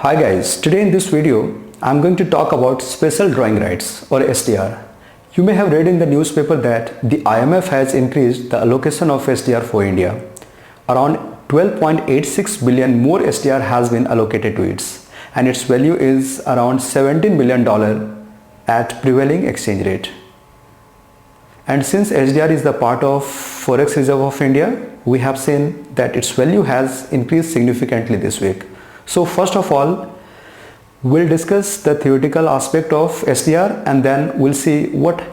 Hi guys, today in this video I am going to talk about special drawing rights or SDR. You may have read in the newspaper that the IMF has increased the allocation of SDR for India. Around 12.86 billion more SDR has been allocated to it, and its value is around $17 billion at prevailing exchange rate. And since SDR is the part of Forex Reserve of India, we have seen that its value has increased significantly this week. So first of all, we'll discuss the theoretical aspect of SDR and then we'll see what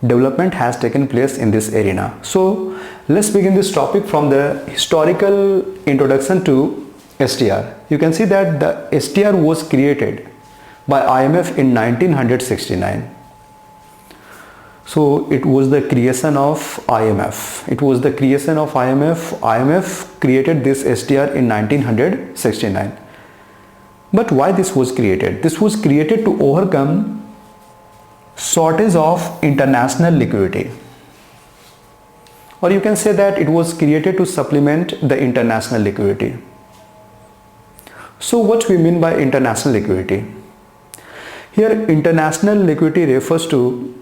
development has taken place in this arena. So let's begin this topic from the historical introduction to SDR. You can see that the SDR was created by IMF in 1969. So it was the creation of IMF. IMF created this SDR in 1969. But why this was created? This was created to overcome shortage of international liquidity. Or you can say that it was created to supplement the international liquidity. So what we mean by international liquidity? Here international liquidity refers to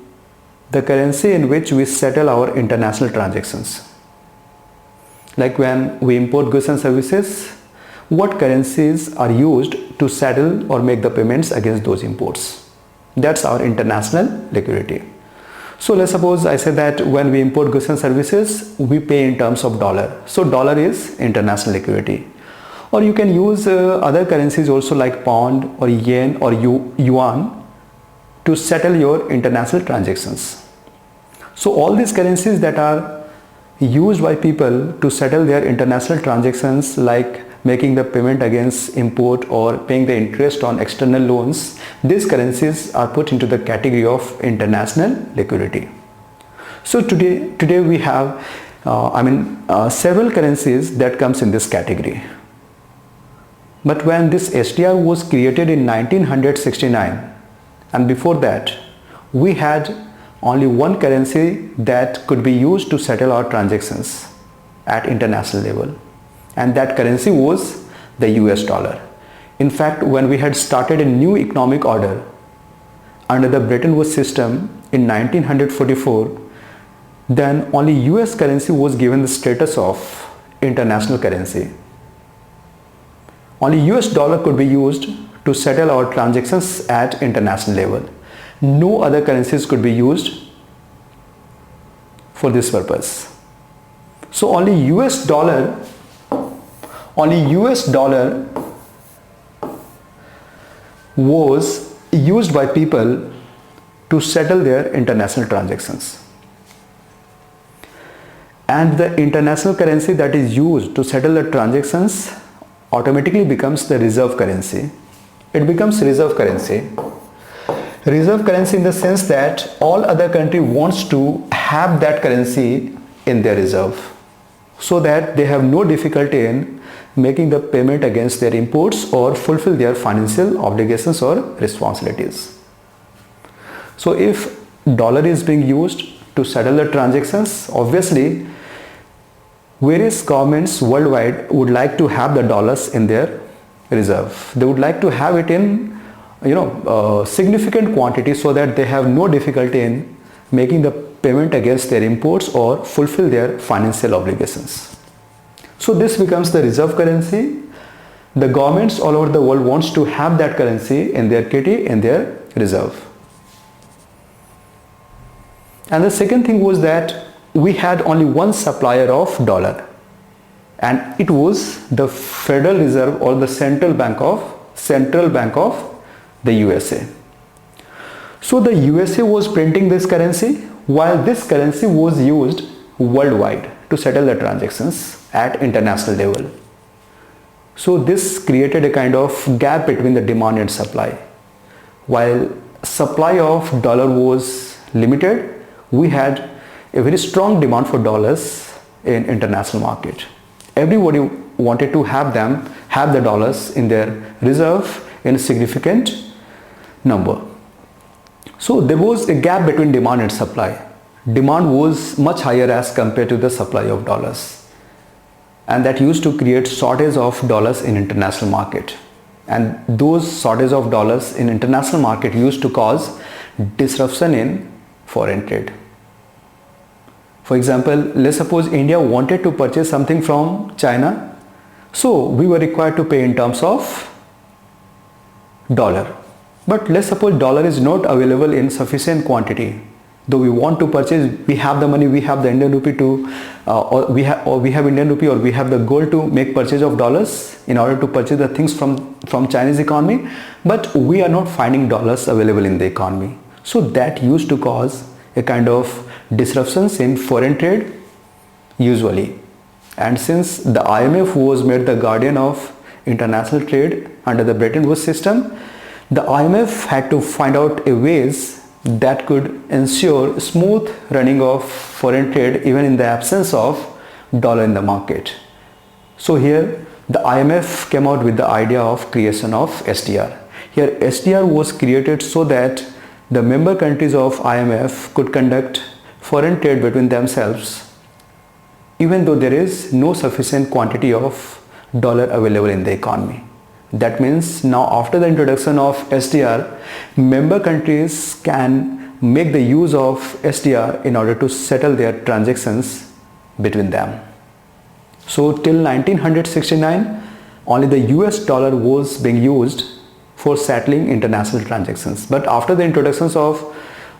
the currency in which we settle our international transactions. Like when we import goods and services, what currencies are used to settle or make the payments against those imports? That's our international liquidity. So let's suppose I say that when we import goods and services, we pay in terms of dollar. So dollar is international liquidity. Or you can use other currencies also like pound or yen or yuan to settle your international transactions. So all these currencies that are used by people to settle their international transactions, like making the payment against import or paying the interest on external loans, these currencies are put into the category of international liquidity. So today we have several currencies that comes in this category. But when this SDR was created in 1969 and before that, we had only one currency that could be used to settle our transactions at international level, and that currency was the US dollar. In fact, when we had started a new economic order under the Bretton Woods system in 1944, then only US currency was given the status of international currency. Only US dollar could be used to settle our transactions at international level. No other currencies could be used for this purpose. So only US dollar was used by people to settle their international transactions. And the international currency that is used to settle the transactions automatically becomes the reserve currency. It becomes reserve currency. Reserve currency in the sense that all other country wants to have that currency in their reserve so that they have no difficulty in making the payment against their imports or fulfill their financial obligations or responsibilities. So if dollar is being used to settle the transactions, obviously various governments worldwide would like to have the dollars in their reserve. They would like to have it in significant quantity so that they have no difficulty in making the payment against their imports or fulfill their financial obligations. So this becomes the reserve currency. The governments all over the world wants to have that currency in their kitty, in their reserve. And the second thing was that we had only one supplier of dollar, and it was the Federal Reserve or the Central Bank of the USA. So the USA was printing this currency, while this currency was used worldwide to settle the transactions at international level. So this created a kind of gap between the demand and supply. While supply of dollar was limited, we had a very strong demand for dollars in international market. Everybody wanted to have the dollars in their reserve in a significant number. So there was a gap between demand and supply. Demand was much higher as compared to the supply of dollars, and that used to create shortage of dollars in international market. and those shortage of dollars in international market used to cause disruption in foreign trade. For example, let's suppose India wanted to purchase something from China, so we were required to pay in terms of dollar. But let's suppose dollar is not available in sufficient quantity. Though we want to purchase, we have the money, we have the Indian rupee to, or we have Indian rupee, or we have the goal to make purchase of dollars in order to purchase the things from Chinese economy, but we are not finding dollars available in the economy. So that used to cause a kind of disruptions in foreign trade usually. And since the IMF was made the guardian of international trade under the Bretton Woods system, the IMF had to find out a ways that could ensure smooth running of foreign trade even in the absence of dollar in the market. So here the IMF came out with the idea of creation of SDR. Here SDR was created so that the member countries of IMF could conduct foreign trade between themselves even though there is no sufficient quantity of dollar available in the economy. That means now after the introduction of SDR, member countries can make the use of SDR in order to settle their transactions between them. So till 1969, only the US dollar was being used for settling international transactions. But after the introduction of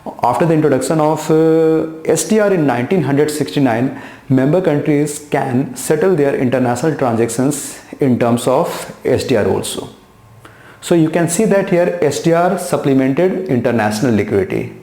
SDR in 1969, member countries can settle their international transactions in terms of SDR also. So you can see that here SDR supplemented international liquidity.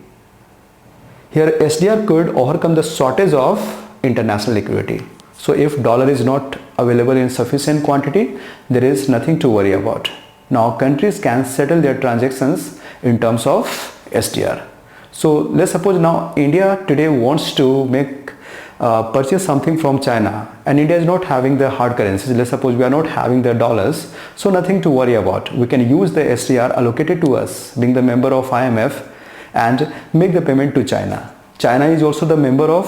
Here SDR could overcome the shortage of international liquidity. So if dollar is not available in sufficient quantity, there is nothing to worry about. Now countries can settle their transactions in terms of SDR. So let's suppose now India today wants to purchase something from China, and India is not having the hard currencies. Let's suppose we are not having the dollars, so nothing to worry about. We can use the SDR allocated to us being the member of IMF and make the payment to China. China is also the member of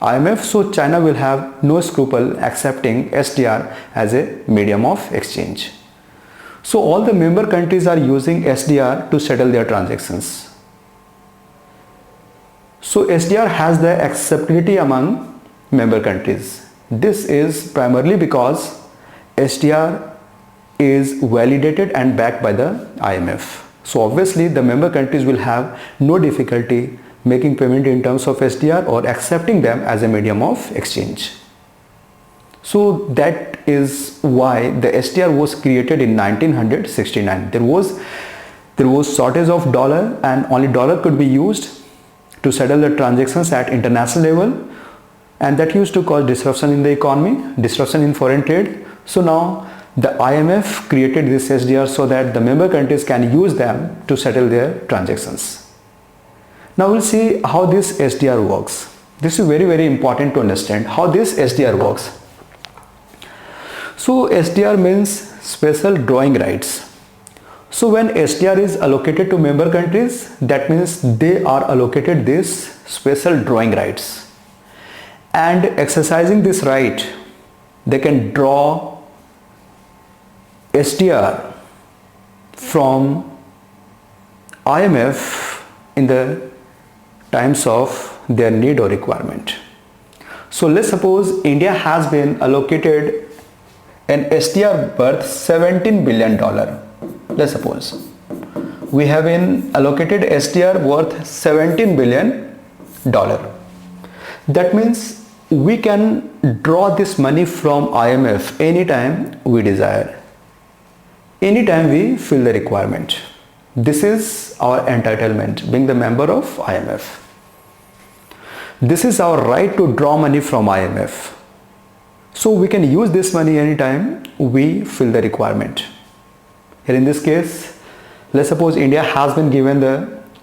IMF, so China will have no scruple accepting SDR as a medium of exchange. So all the member countries are using SDR to settle their transactions. So SDR has the acceptability among member countries. This is primarily because SDR is validated and backed by the IMF. So obviously the member countries will have no difficulty making payment in terms of SDR or accepting them as a medium of exchange. So that is why the SDR was created in 1969. There was shortage of dollar and only dollar could be used to settle the transactions at international level, and that used to cause disruption in the economy, disruption in foreign trade. So now the IMF created this SDR so that the member countries can use them to settle their transactions. Now we'll see how this SDR works. This is very, very important to understand how this SDR works. So SDR means special drawing rights. So when SDR is allocated to member countries, that means they are allocated this special drawing rights. And exercising this right, they can draw SDR from IMF in the times of their need or requirement. So let's suppose India has been allocated an SDR worth $17 billion. Let's suppose we have been allocated SDR worth $17 billion. That means we can draw this money from IMF anytime we desire, anytime we feel the requirement. This is our entitlement being the member of IMF. This is our right to draw money from IMF. So we can use this money anytime we feel the requirement. Here in this case, let's suppose India has been given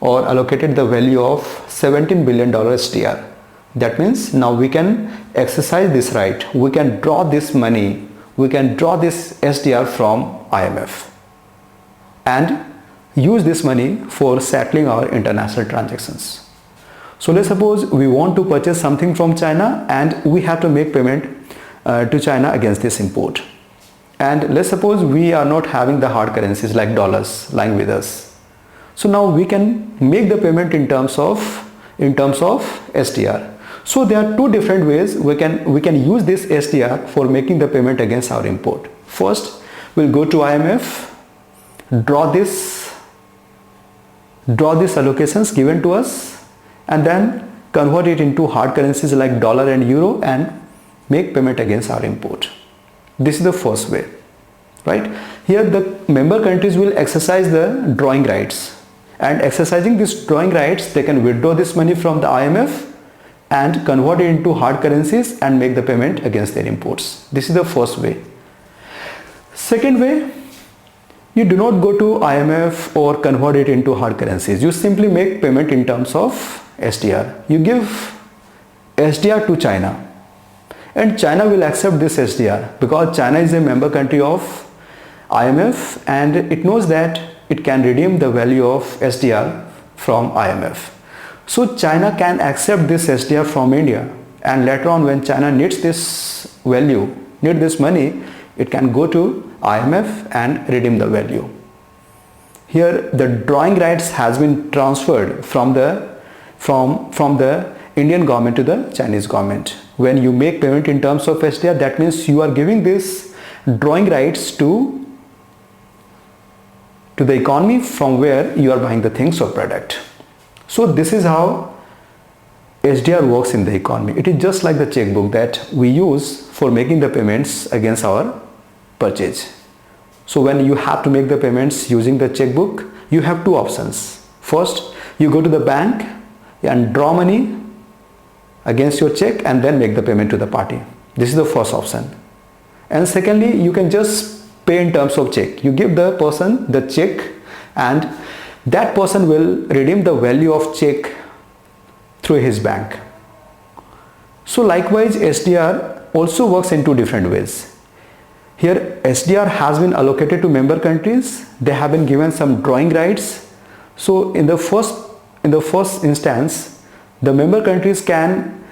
or allocated the value of $17 billion SDR. That means now we can exercise this right. We can draw this money, we can draw this SDR from IMF and use this money for settling our international transactions. So let's suppose we want to purchase something from China and we have to make payment to China against this import. And let's suppose we are not having the hard currencies like dollars lying with us. So now we can make the payment in terms of SDR. So there are two different ways we can use this SDR for making the payment against our import. First, we'll go to IMF, draw these allocations given to us, and then convert it into hard currencies like dollar and euro and make payment against our import. This is the first way, right? Here the member countries will exercise the drawing rights, and exercising these drawing rights they can withdraw this money from the IMF and convert it into hard currencies and make the payment against their imports. This is the first way. Second way, you do not go to IMF or convert it into hard currencies. You simply make payment in terms of SDR. You give SDR to China, and China will accept this SDR because China is a member country of IMF and it knows that it can redeem the value of SDR from IMF. So China can accept this SDR from India, and later on when China needs this value, need this money, it can go to IMF and redeem the value. Here the drawing rights has been transferred from the Indian government to the Chinese government. When you make payment in terms of SDR, that means you are giving this drawing rights to the economy from where you are buying the things or product. So this is how SDR works in the economy. It is just like the checkbook that we use for making the payments against our purchase. So when you have to make the payments using the checkbook, you have two options. First, you go to the bank and draw money against your check and then make the payment to the party. This is the first option. And secondly, you can just pay in terms of check. You give the person the check and that person will redeem the value of check through his bank. So likewise, SDR also works in two different ways. Here SDR has been allocated to member countries. They have been given some drawing rights. So in the first instance, the member countries can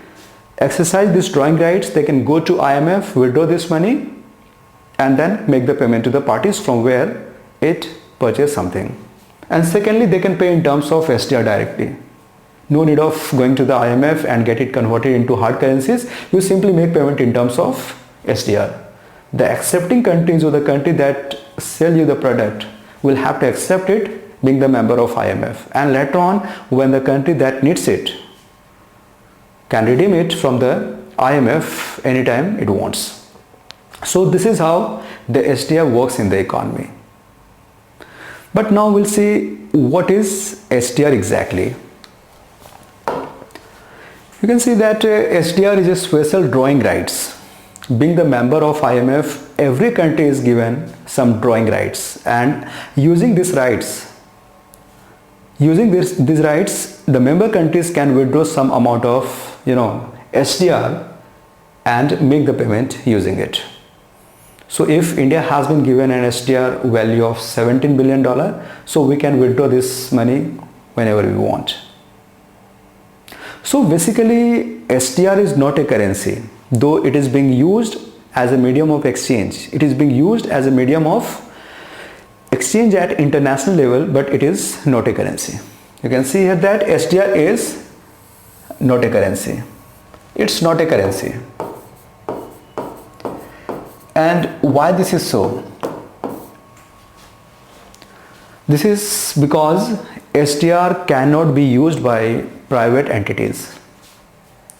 exercise these drawing rights. They can go to IMF, withdraw this money and then make the payment to the parties from where it purchased something. And secondly, they can pay in terms of SDR directly. No need of going to the IMF and get it converted into hard currencies. You simply make payment in terms of SDR. The accepting countries or the country that sell you the product will have to accept it being the member of IMF, and later on when the country that needs it can redeem it from the IMF anytime it wants. So this is how the SDR works in the economy. But now we'll see what is SDR exactly. You can see that SDR is a special drawing rights. Being the member of IMF, every country is given some drawing rights, and using these rights, the member countries can withdraw some amount of SDR and make the payment using it. So if India has been given an SDR value of $17 billion, so we can withdraw this money whenever we want. So basically SDR is not a currency, though it is being used as a medium of exchange. It is being used as a medium of exchange at international level, but it is not a currency. You can see here that SDR is not a currency. It's not a currency. And why this is so? This is because SDR cannot be used by private entities.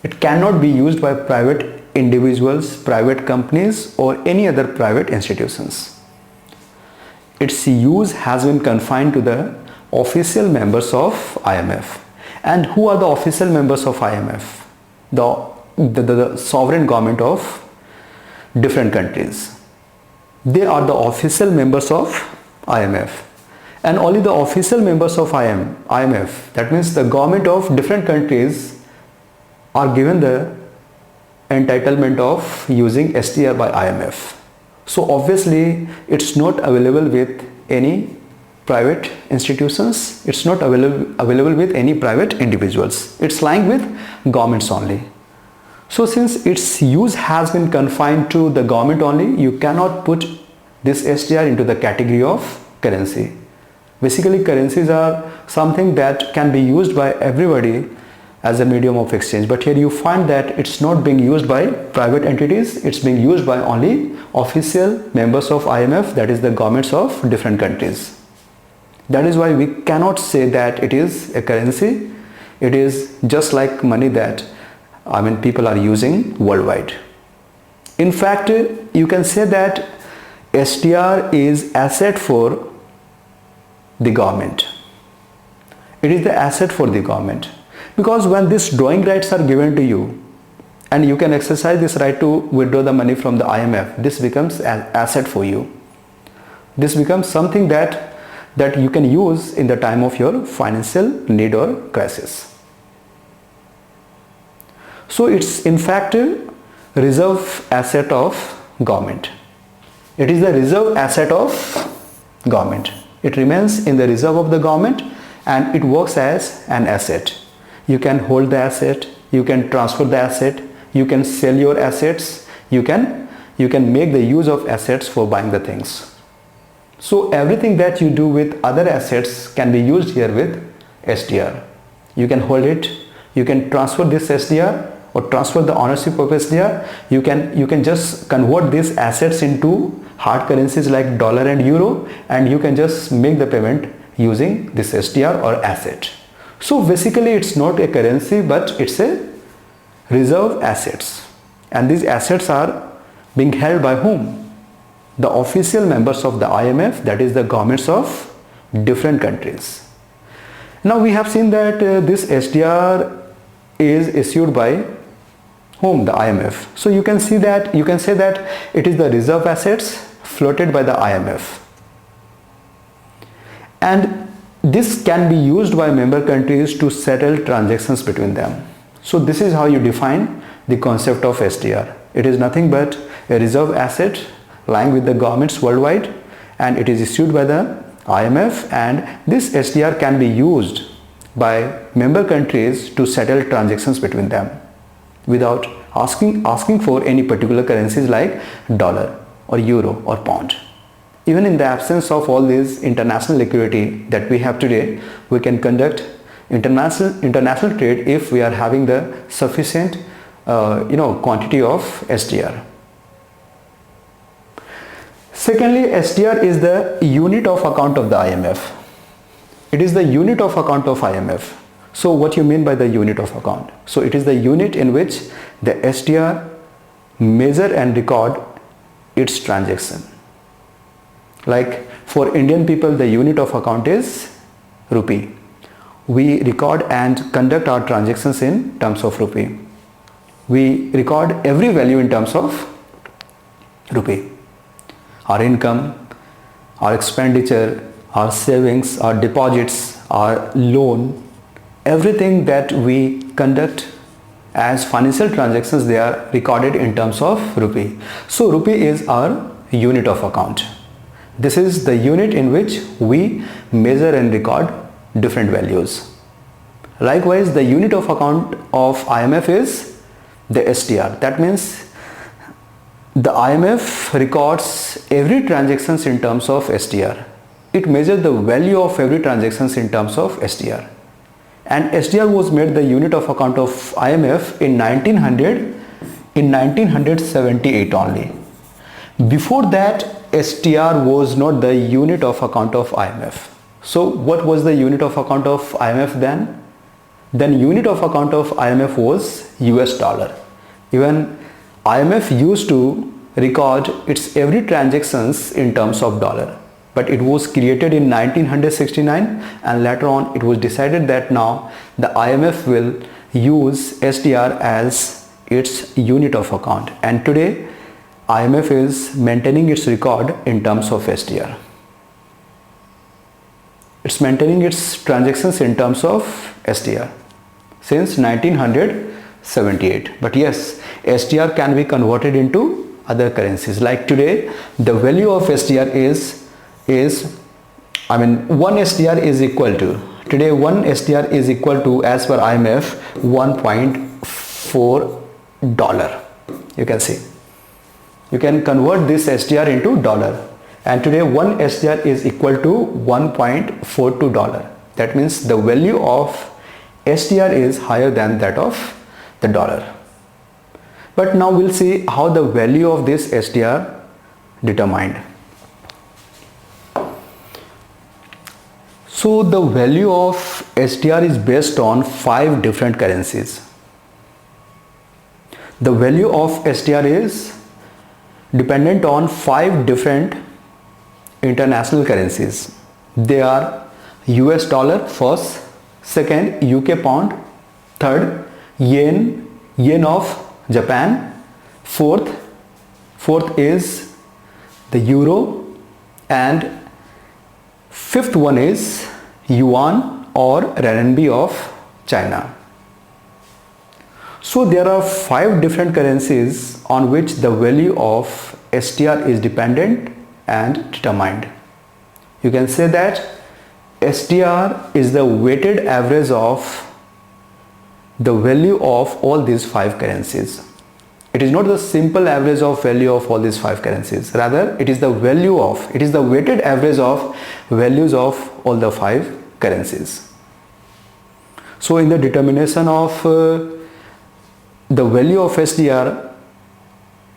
It cannot be used by private individuals, private companies or any other private institutions. Its use has been confined to the official members of IMF. And who are the official members of IMF? The sovereign government of different countries. They are the official members of IMF, and only the official members of IMF, that means the government of different countries, are given the entitlement of using SDR by IMF. So obviously it's not available with any private institutions, it's not available with any private individuals, it's lying with governments only. So since its use has been confined to the government only, you cannot put this SDR into the category of currency. Basically, currencies are something that can be used by everybody as a medium of exchange, but here you find that it's not being used by private entities, it's being used by only official members of IMF, that is the governments of different countries. That is why we cannot say that it is a currency. It is just like money that people are using worldwide. In fact, you can say that SDR is asset for the government. It is the asset for the government, because when these drawing rights are given to you and you can exercise this right to withdraw the money from the IMF, this becomes an asset for you. This becomes something that you can use in the time of your financial need or crisis. So it's in fact a reserve asset of government. It is the reserve asset of government. It remains in the reserve of the government and it works as an asset. You can hold the asset, you can transfer the asset, you can sell your assets, you can make the use of assets for buying the things. So everything that you do with other assets can be used here with SDR. You can hold it, you can transfer this SDR or transfer the ownership of SDR. You can just convert these assets into hard currencies like dollar and euro, and you can just make the payment using this SDR or asset. So basically it's not a currency, but it's a reserve assets, and these assets are being held by whom? The official members of the IMF, that is the governments of different countries. Now we have seen that this SDR is issued by whom? The IMF. So you can say that it is the reserve assets floated by the IMF, and this can be used by member countries to settle transactions between them. So this is how you define the concept of SDR. It is nothing but a reserve asset lying with the governments worldwide, and it is issued by the IMF, and this SDR can be used by member countries to settle transactions between them without asking for any particular currencies like dollar or euro or pound. Even in the absence of all this international liquidity that we have today, we can conduct international trade if we are having the sufficient quantity of SDR. Secondly, SDR is the unit of account of the IMF. It is the unit of account of IMF. So what you mean by the unit of account? So it is the unit in which the SDR measure and record its transaction. Like for Indian people, the unit of account is rupee. We record and conduct our transactions in terms of rupee. We record every value in terms of rupee. Our income, our expenditure, our savings, our deposits, our loan, everything that we conduct as financial transactions, they are recorded in terms of rupee. So rupee is our unit of account. This is the unit in which we measure and record different values. Likewise, the unit of account of IMF is the SDR. That means the IMF records every transactions in terms of SDR. It measures the value of every transactions in terms of SDR. And SDR was made the unit of account of IMF in 1978 only. Before that, SDR was not the unit of account of IMF. So what was the unit of account of IMF then? Then unit of account of IMF was US dollar. Even IMF used to record its every transactions in terms of dollar. But it was created in 1969, and later on it was decided that now the IMF will use SDR as its unit of account, and today IMF is maintaining its record in terms of SDR. It's maintaining its transactions in terms of SDR since 1978. But yes, SDR can be converted into other currencies. Like today, the value of SDR one SDR is equal to, today one SDR is equal to, as per IMF, $1.4. You can see. You can convert this SDR into dollar. And today one SDR is equal to $1.42. That means the value of SDR is higher than that of the dollar. But now we'll see how the value of this SDR determined. So the value of SDR is based on 5 different currencies. The value of SDR is dependent on 5 different international currencies. They are US dollar first, second UK pound, third yen of Japan, fourth is the euro, and fifth one is yuan or renminbi of China. So there are 5 different currencies on which the value of SDR is dependent and determined. You can say that SDR is the weighted average of the value of all these 5 currencies. It is not the simple average of value of all these 5 currencies. Rather, it is the weighted average of values of all the 5 currencies. So in the determination of the value of SDR,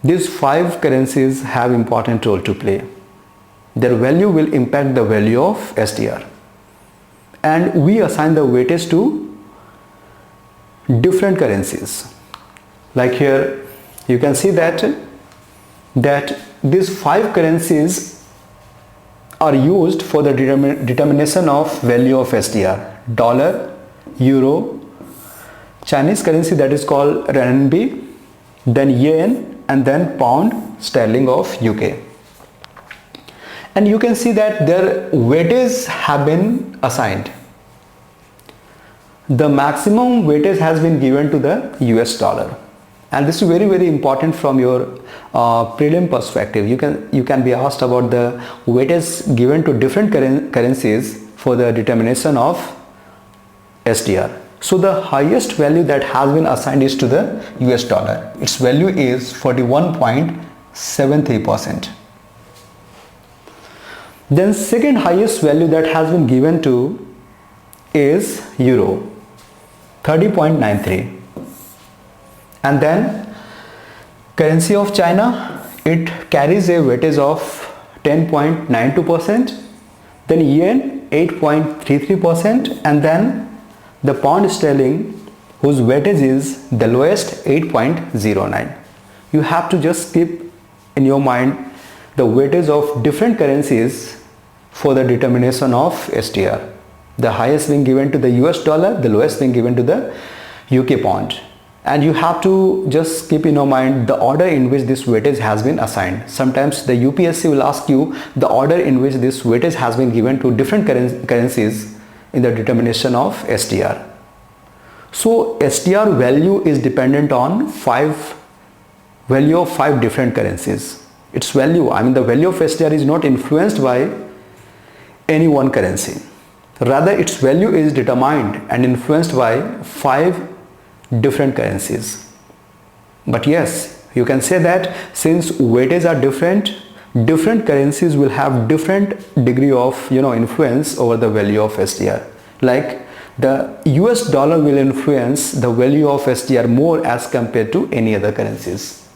these 5 currencies have important role to play. Their value will impact the value of SDR. And we assign the weightage to different currencies. Like here you can see that these 5 currencies are used for the determination of value of SDR. Dollar, euro, Chinese currency that is called renminbi, then yen, and then pound sterling of UK. And you can see that their weightages have been assigned. The maximum weightage has been given to the US dollar, and this is very important from your prelim perspective. You can be asked about the weightage given to different currencies for the determination of SDR. So the highest value that has been assigned is to the US dollar. Its value is 41.73%. Then second highest value that has been given to is euro, 30.93. And then currency of China, it carries a weightage of 10.92%, then yen 8.33%, and then the pound sterling, whose weightage is the lowest, 8.09. You have to just keep in your mind the weightage of different currencies for the determination of SDR. The highest being given to the US dollar, the lowest being given to the UK pound. And you have to just keep in your mind the order in which this weightage has been assigned. Sometimes the UPSC will ask you the order in which this weightage has been given to different currencies in the determination of SDR. So SDR value is dependent on value of 5 different currencies. Its value, the value of SDR is not influenced by any one currency. Rather, its value is determined and influenced by 5 different currencies. But yes, you can say that since weightages are different currencies will have different degree of influence over the value of SDR. Like the US dollar will influence the value of SDR more as compared to any other currencies,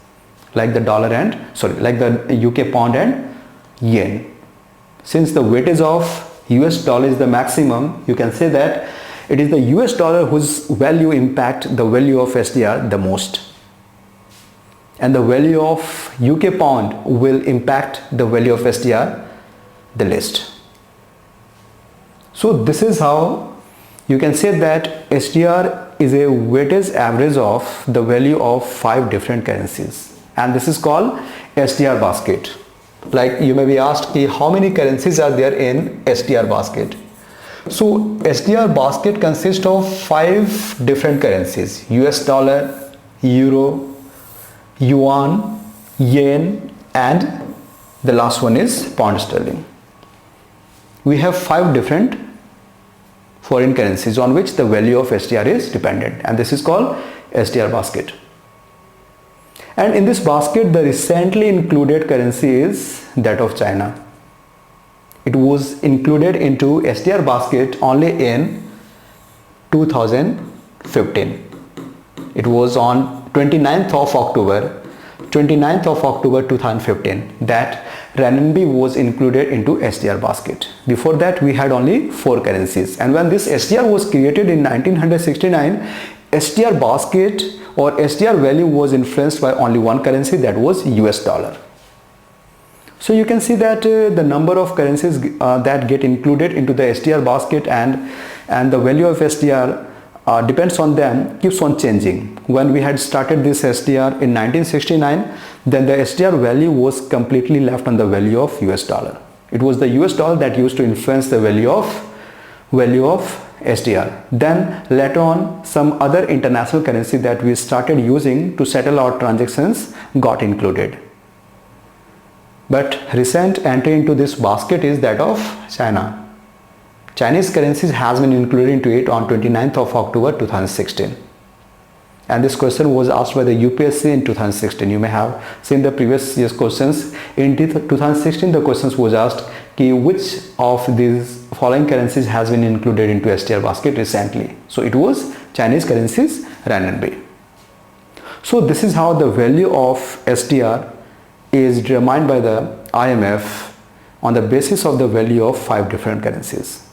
like the UK pound and yen. Since the weightage of US dollar is the maximum, you can say that it is the US dollar whose value impact the value of SDR the most, and the value of UK pound will impact the value of SDR the least. So this is how you can say that SDR is a weightage average of the value of 5 different currencies, and this is called SDR basket. Like you may be asked, how many currencies are there in SDR basket? So SDR basket consists of 5 different currencies: US dollar, euro, yuan, yen, and the last one is pound sterling. We have 5 different foreign currencies on which the value of SDR is dependent, and this is called SDR basket. And in this basket, the recently included currency is that of China. It was included into SDR basket only in 2015. It was on 29th of October 2015 that renminbi was included into SDR basket. Before that we had only 4 currencies, and when this SDR was created in 1969, SDR basket or SDR value was influenced by only one currency, that was US dollar. So you can see that the number of currencies that get included into the SDR basket and the value of SDR depends on them, keeps on changing. When we had started this SDR in 1969, then the SDR value was completely left on the value of US dollar. It was the US dollar that used to influence the value of SDR. Then later on, some other international currency that we started using to settle our transactions got included. But recent entry into this basket is that of China. Chinese currencies has been included into it on 29th of October 2016. And this question was asked by the UPSC in 2016. You may have seen the previous year's questions. In 2016, the questions was asked, which of these following currencies has been included into SDR basket recently? So it was Chinese currencies, renminbi. So this is how the value of SDR is determined by the IMF on the basis of the value of 5 different currencies.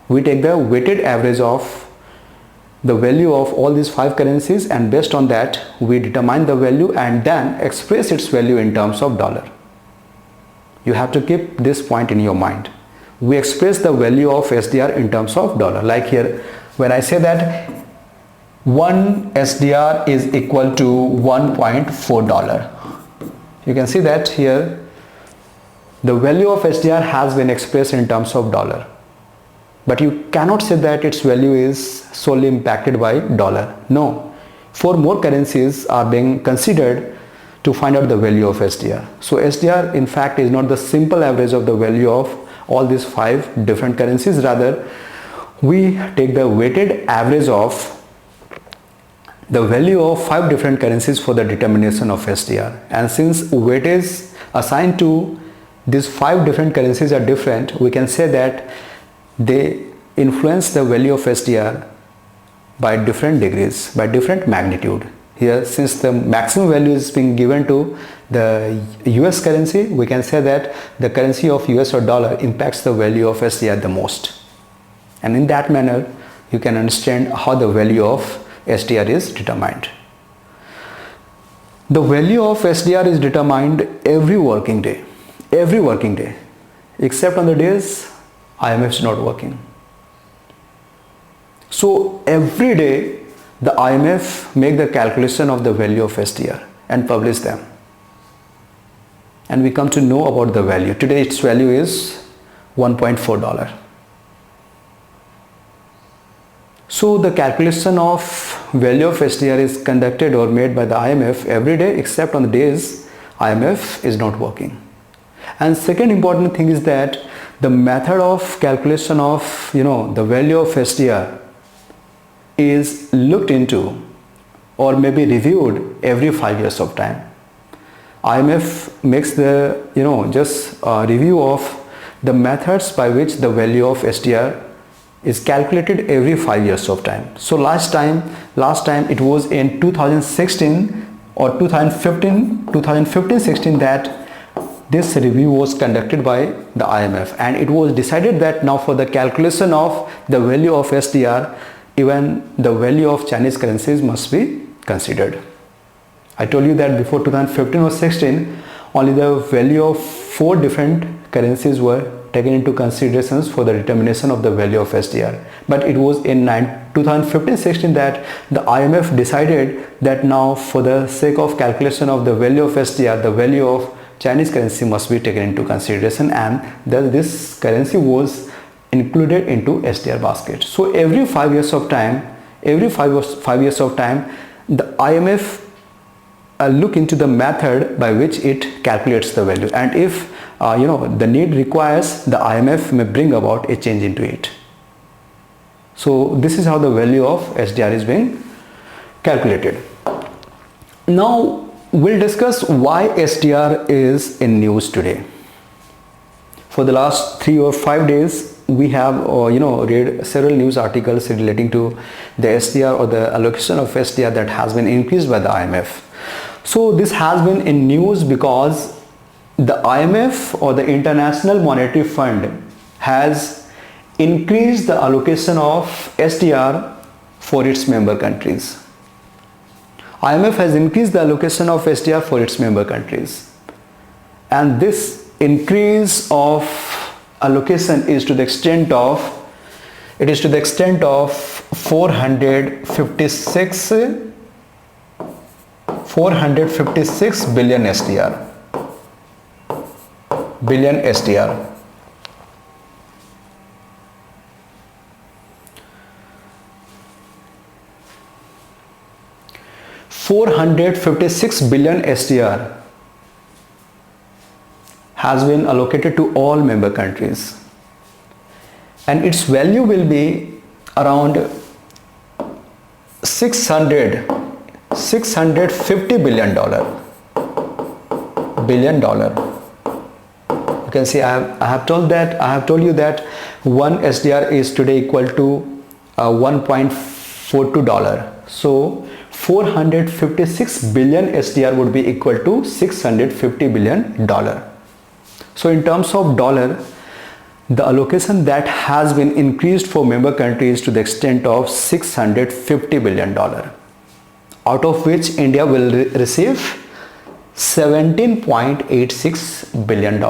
We take the weighted average of the value of all these 5 currencies, and based on that we determine the value and then express its value in terms of dollar. You have to keep this point in your mind. We express the value of SDR in terms of dollar. Like here, when I say that 1 SDR is equal to $1.4, you can see that here the value of SDR has been expressed in terms of dollar. But you cannot say that its value is solely impacted by dollar. No, 4 more currencies are being considered to find out the value of SDR. So SDR in fact is not the simple average of the value of all these 5 different currencies. Rather, we take the weighted average of the value of 5 different currencies for the determination of SDR. And since weightage assigned to these 5 different currencies are different, we can say that they influence the value of SDR by different degrees, by different magnitude. Here, since the maximum value is being given to the US currency, we can say that the currency of US or dollar impacts the value of SDR the most. And in that manner, you can understand how the value of SDR is determined. The value of SDR is determined every working day, except on the days IMF is not working. So every day the IMF make the calculation of the value of SDR and publish them, and we come to know about the value. Today its value is $1.4. So the calculation of value of SDR is conducted or made by the IMF every day except on the days IMF is not working. And second important thing is that the method of calculation of the value of SDR is looked into or maybe reviewed every 5 years of time. IMF makes the review of the methods by which the value of SDR is calculated every 5 years of time. So last time it was in 2016 or 2015-16 that this review was conducted by the IMF, and it was decided that now for the calculation of the value of SDR, even the value of Chinese currencies must be considered. I told you that before 2015 or 16, only the value of 4 different currencies were taken into considerations for the determination of the value of SDR. But it was in 2015-16 that the IMF decided that now for the sake of calculation of the value of SDR, the value of Chinese currency must be taken into consideration, and thus this currency was included into SDR basket. So every 5 years of time, the IMF look into the method by which it calculates the value, and if the need requires, the IMF may bring about a change into it. So this is how the value of SDR is being calculated. Now we'll discuss why SDR is in news today. For the last 3 or 5 days, we have read several news articles relating to the SDR or the allocation of SDR that has been increased by the IMF. So this has been in news because the IMF or the International Monetary Fund has increased the allocation of SDR for its member countries. IMF has increased the allocation of SDR for its member countries, and this increase of allocation is to the extent of 456 billion SDR. Billion SDR. $456 billion SDR has been allocated to all member countries, and its value will be around $650 billion. You can see I have told you that one SDR is today equal to $1.42. So 456 billion SDR would be equal to $650 billion. So in terms of dollar, the allocation that has been increased for member countries to the extent of $650 billion, out of which India will receive $17.86 billion.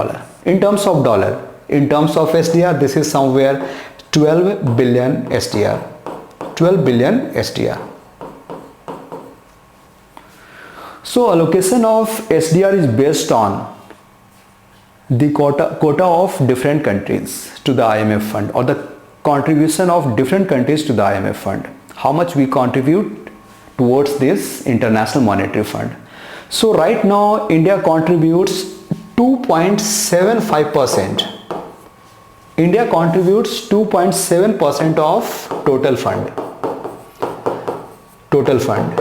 In terms of dollar, in terms of SDR, this is somewhere 12 billion SDR. 12 billion SDR. So allocation of SDR is based on the quota of different countries to the IMF fund, or the contribution of different countries to the IMF fund. How much we contribute towards this International Monetary Fund. So right now India contributes 2.75%. India contributes 2.7% of total fund.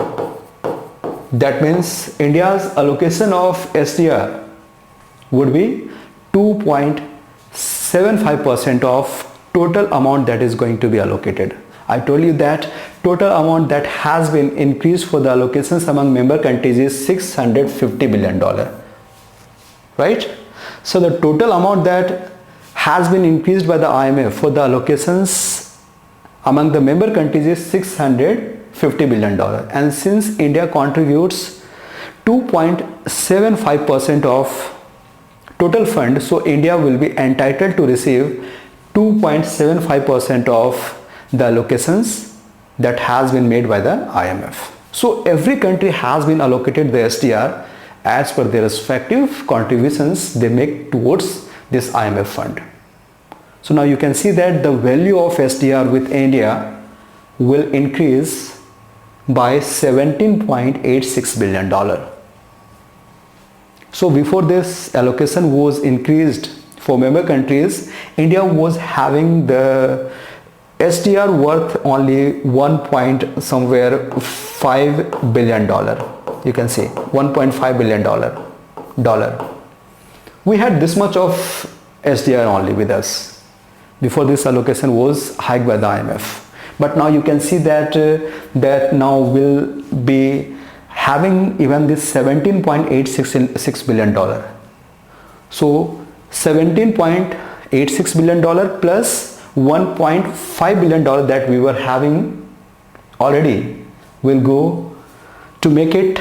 That means India's allocation of SDR would be 2.75% of total amount that is going to be allocated. I told you that total amount that has been increased for the allocations among member countries is $650 billion. Right? So the total amount that has been increased by the IMF for the allocations among the member countries is $650 billion. And since India contributes 2.75% of total fund, so India will be entitled to receive 2.75% of the allocations that has been made by the IMF. So every country has been allocated the SDR as per their respective contributions they make towards this IMF fund. So now you can see that the value of SDR with India will increase by $17.86 billion. So before this allocation was increased for member countries, India was having the SDR worth only $1.5 billion. You can see $1.5 billion. We had this much of SDR only with us before this allocation was hiked by the IMF. But now you can see that that now will be having even this $17.86 billion. So $17.86 billion plus $1.5 billion that we were having already will go to make it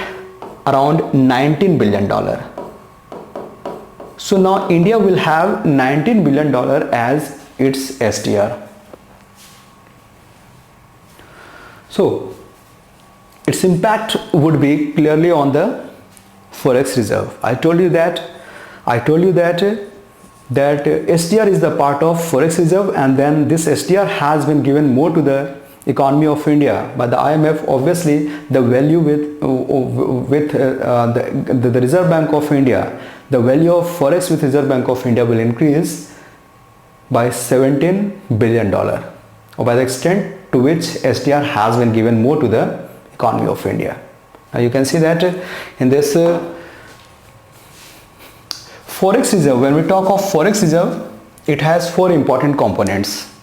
around $19 billion. So now India will have $19 billion as its SDR. So its impact would be clearly on the Forex reserve. I told you that SDR is the part of Forex reserve, and then this SDR has been given more to the economy of India by the IMF. Obviously the value with the Reserve Bank of India, the value of Forex with Reserve Bank of India will increase by $17 billion, or by the extent to which SDR has been given more to the economy of India. Now you can see that in this Forex reserve, when we talk of Forex reserve, it has four important components.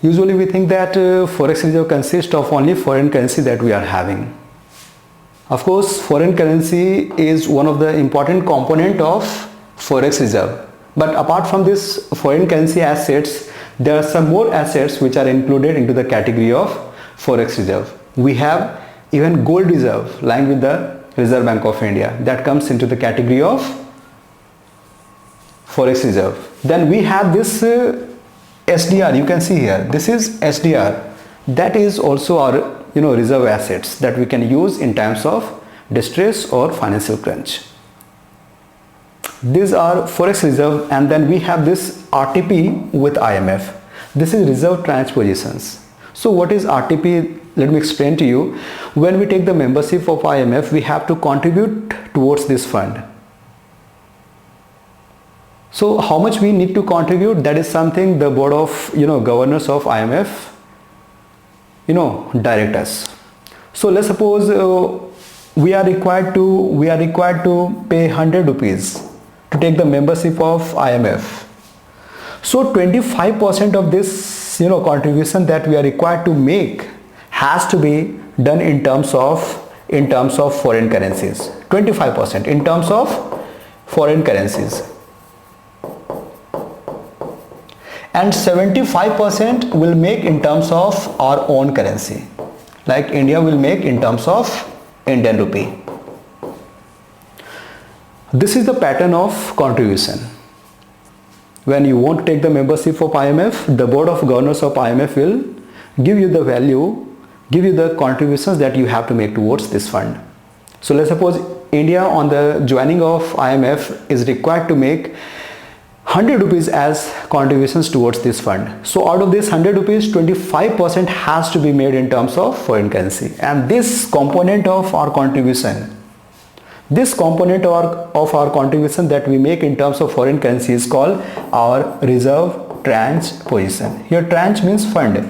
Usually we think that Forex reserve consists of only foreign currency that we are having. Of course, foreign currency is one of the important component of Forex reserve. But apart from this foreign currency assets, there are some more assets which are included into the category of Forex reserve. We have even gold reserve lying with the Reserve Bank of India, that comes into the category of Forex reserve. Then we have this SDR, you can see here, this is SDR, that is also our reserve assets that we can use in times of distress or financial crunch. These are Forex reserve, and then we have this RTP with IMF. This is Reserve Tranche Positions. So what is RTP? Let me explain to you. When we take the membership of IMF, we have to contribute towards this fund. So how much we need to contribute, that is something the board of governors of IMF direct us. So let's suppose we are required to pay 100 rupees to take the membership of IMF. So 25% of this contribution that we are required to make has to be done in terms of foreign currencies. 25% in terms of foreign currencies, and 75% will make in terms of our own currency, like India will make in terms of Indian rupee. This is the pattern of contribution. When you want to take the membership of IMF, the board of governors of IMF will give you the value, give you the contributions that you have to make towards this fund. So let's suppose India on the joining of IMF is required to make 100 rupees as contributions towards this fund. So out of this 100 rupees, 25% has to be made in terms of foreign currency. And this component of our contribution, that we make in terms of foreign currency is called our Reserve Tranche Position. Here tranche means fund.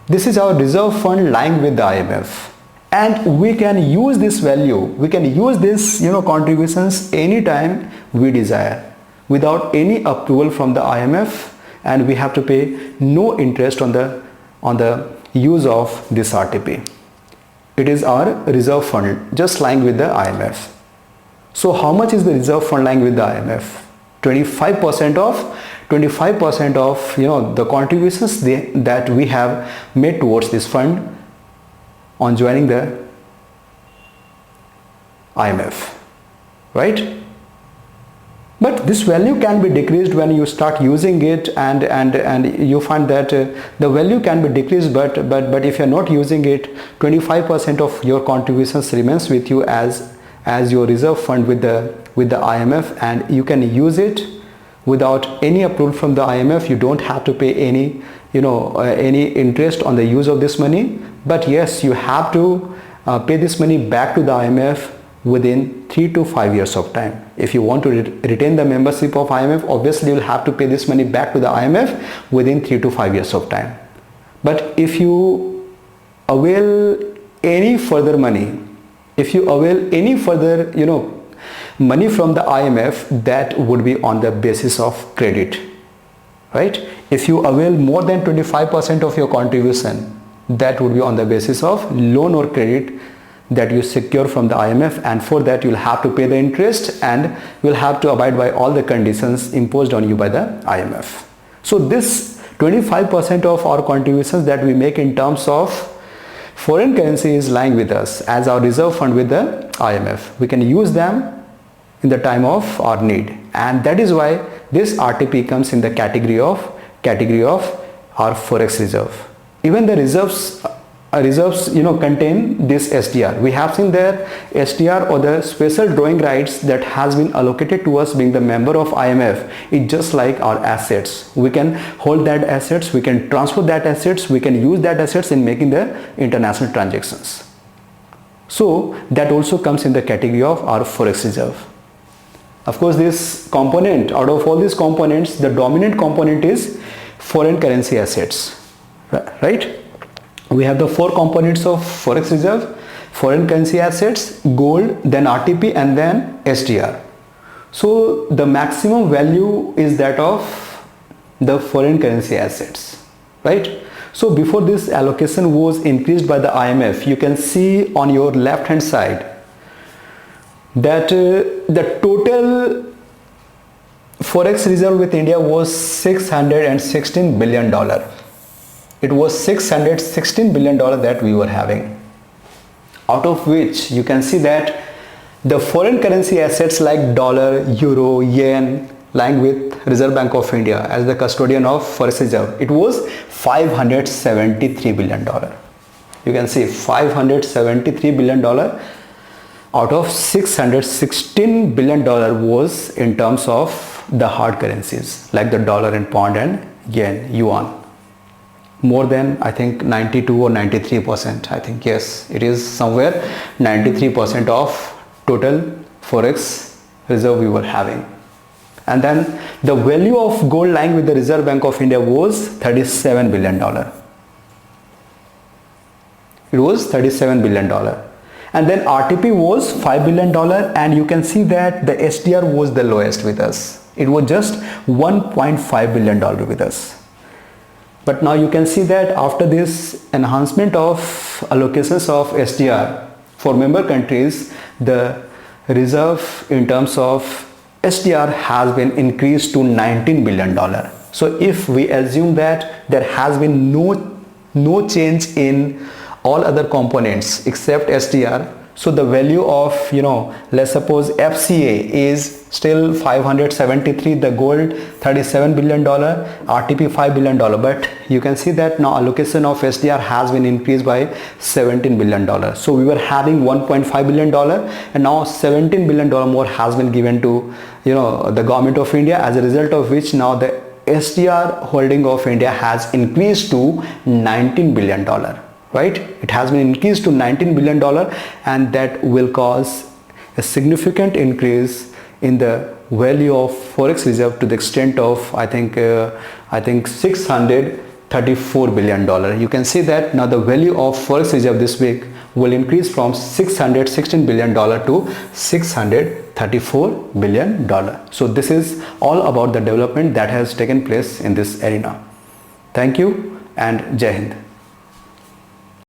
This is our reserve fund lying with the IMF. And we can use this value, we can use this contributions anytime we desire without any approval from the IMF, and we have to pay no interest on the use of this RTP. It is our reserve fund just lying with the IMF. So how much is the reserve fund lying with the IMF? 25% of the contributions that we have made towards this fund on joining the IMF, right? But this value can be decreased when you start using it, and you find that the value can be decreased, but if you are not using it, 25% of your contributions remains with you as your reserve fund with the IMF, and you can use it without any approval from the IMF. You don't have to pay any interest on the use of this money, but yes, you have to pay this money back to the IMF within 3 to 5 years of time. If you want to retain the membership of IMF, obviously you will have to pay this money back to the IMF within 3 to 5 years of time. But if you avail any further money, money from the IMF, that would be on the basis of credit, right? If you avail more than 25% of your contribution, that would be on the basis of loan or credit that you secure from the IMF, and for that you will have to pay the interest and will have to abide by all the conditions imposed on you by the IMF. So this 25% of our contributions that we make in terms of foreign currency is lying with us as our reserve fund with the IMF. We can use them in the time of our need, and that is why this RTP comes in the category of our Forex reserve. Even the reserves contain this SDR. We have seen that SDR, or the special drawing rights that has been allocated to us being the member of IMF, is just like our assets. We can hold that assets, we can transfer that assets, we can use that assets in making the international transactions. So that also comes in the category of our Forex reserve. Of course, this component, out of all these components, the dominant component is foreign currency assets, right? We have the four components of Forex reserve: foreign currency assets, gold, then RTP, and then SDR. So the maximum value is that of the foreign currency assets, right? So before this allocation was increased by the IMF, you can see on your left hand side that the total Forex reserve with India was $616 billion. It was $616 billion that we were having. Out of which you can see that the foreign currency assets like dollar, euro, yen lying with Reserve Bank of India as the custodian of Forex reserve, it was $573 billion. You can see $573 billion out of $616 billion was in terms of the hard currencies like the dollar and pound and yen, yuan. More than I think 92 or 93%. I think yes, it is somewhere 93% of total Forex reserve we were having. And then the value of gold lying with the Reserve Bank of India was $37 billion. It was $37 billion. And then RTP was $5 billion, and you can see that the SDR was the lowest with us. It was just $1.5 billion with us. But now you can see that after this enhancement of allocations of SDR for member countries, the reserve in terms of SDR has been increased to $19 billion. So if we assume that there has been no change in all other components except SDR, so the value of, let's suppose FCA is still 573, the gold $37 billion, RTP $5 billion, but you can see that now allocation of SDR has been increased by $17 billion. So we were having $1.5 billion and now $17 billion more has been given to the government of India, as a result of which now the SDR holding of India has increased to $19 billion. Right? It has been increased to $19 billion, and that will cause a significant increase in the value of Forex reserve to the extent of I think $634 billion. You can see that now the value of Forex reserve this week will increase from $616 billion to $634 billion. So this is all about the development that has taken place in this arena. Thank you and Jai Hind.